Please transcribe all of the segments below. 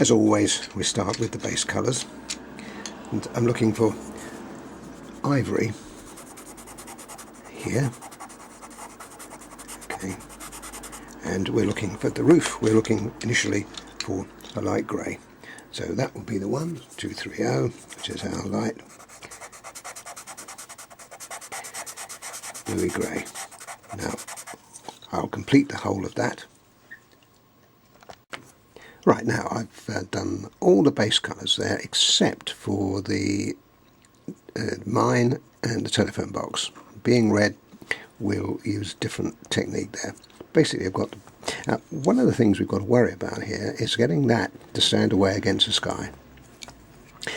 as always, we start with the base colours, and I'm looking for ivory here. Okay, and we're looking for the roof. We're looking initially for a light grey, so that will be the 1230, which is our light bluey grey. Now I'll complete the whole of that. Right, now I've done all the base colours there except for the mine and the telephone box. Being red, we'll use different technique there. Basically, I've got one of the things we've got to worry about here is getting that to stand away against the sky.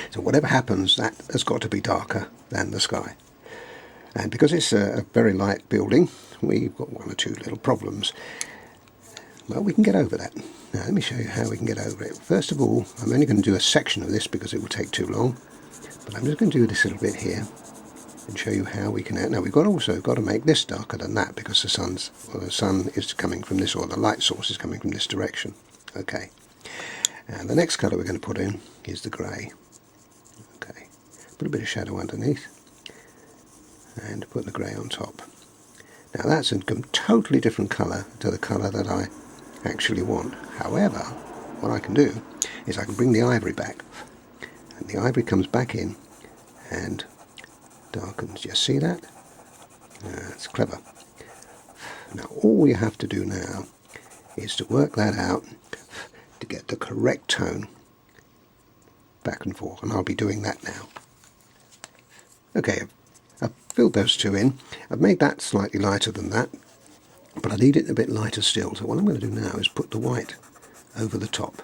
So whatever happens, that has got to be darker than the sky. And because it's a very light building, we've got one or two little problems. Well, we can get over that. Now let me show you how we can get over it. First of all, I'm only going to do a section of this because it will take too long. But I'm just going to do this little bit here and show you how we can. Now we've also got to make this darker than that because the sun is coming from this, or the light source is coming from this direction. Okay. And the next colour we're going to put in is the grey. Okay. Put a bit of shadow underneath and put the grey on top. Now that's a totally different colour to the colour that I actually want. However, what I can do is I can bring the ivory back, and the ivory comes back in and darkens. You see that? That's clever. Now all you have to do now is to work that out to get the correct tone back and forth, and I'll be doing that now. Okay, I've filled those two in. I've made that slightly lighter than that, but I need it a bit lighter still, so what I'm going to do now is put the white over the top.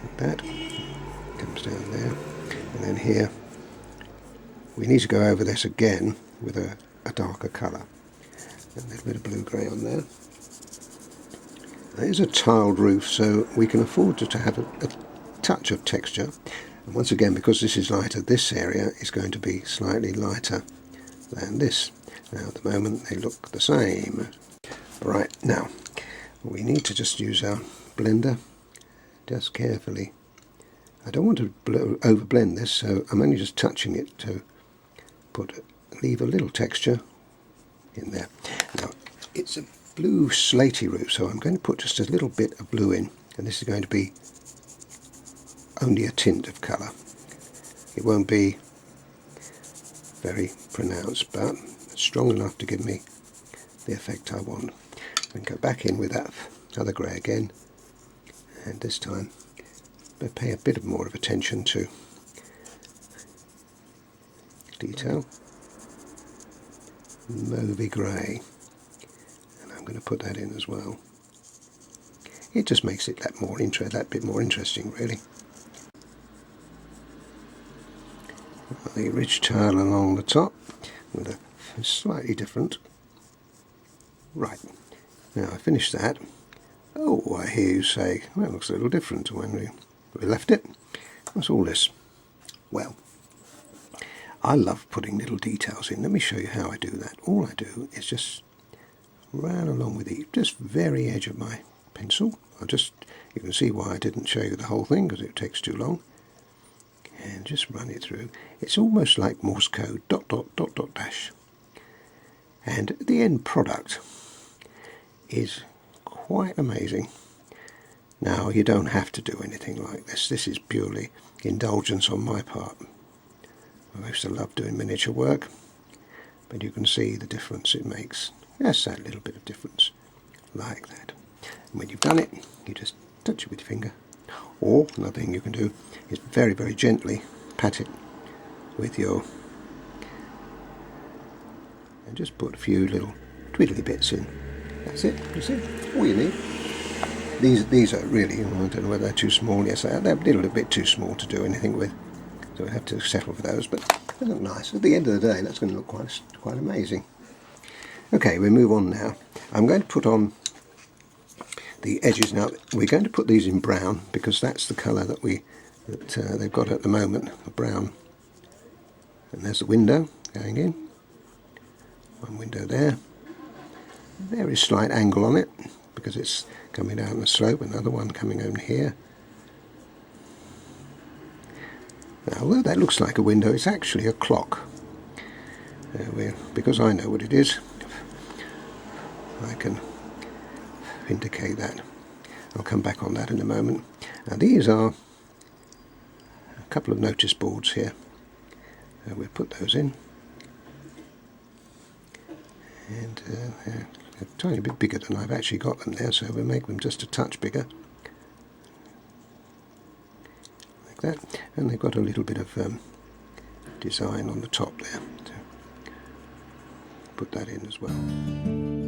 Like that. Comes down there. And then here, we need to go over this again with a darker colour. A little bit of blue-grey on there. It is a tiled roof, so we can afford to have a touch of texture. And once again, because this is lighter, this area is going to be slightly lighter than this. Now at the moment they look the same. Right, now we need to just use our blender just carefully. I don't want to overblend this, so I'm only just touching it to leave a little texture in there. Now it's a blue slaty roof, so I'm going to put just a little bit of blue in, and this is going to be only a tint of colour. It won't be very pronounced, but strong enough to give me the effect I want. And go back in with that other grey again, and this time pay a bit more of attention to detail. Mauvey grey, and I'm going to put that in as well. It just makes it that bit more interesting, really. The ridge tile along the top with a slightly different. Right, now I finished that. Oh, I hear you say, well, it looks a little different to when we left it. What's all this? Well, I love putting little details in. Let me show you how I do that. All I do is just run along with the just very edge of my pencil. You can see why I didn't show you the whole thing, because it takes too long. And just run it through. It's almost like Morse code, dot, dot, dot, dot, dash. And the end product is quite amazing. Now, you don't have to do anything like this. This is purely indulgence on my part. I used to love doing miniature work, but you can see the difference it makes. Just that little bit of difference, like that. And when you've done it, you just touch it with your finger. Or another thing you can do is very, very gently pat it with your, and just put a few little twiddly bits in. That's it. You see, all you need. These are really, I don't know whether they're too small. Yes, they're a little bit too small to do anything with, so I have to settle for those. But they look nice. At the end of the day, that's going to look quite amazing. Okay, we move on now. I'm going to put on the edges now. We're going to put these in brown because that's the colour that they've got at the moment, a brown. And there's the window going in. One window there. Very slight angle on it, because it's coming down the slope, another one coming over here. Now, although that looks like a window, it's actually a clock. Because I know what it is, I can indicate that. I'll come back on that in a moment. Now these are a couple of notice boards here. We'll put those in. And they're a tiny bit bigger than I've actually got them there, so we'll make them just a touch bigger. Like that. And they've got a little bit of design on the top there. So put that in as well.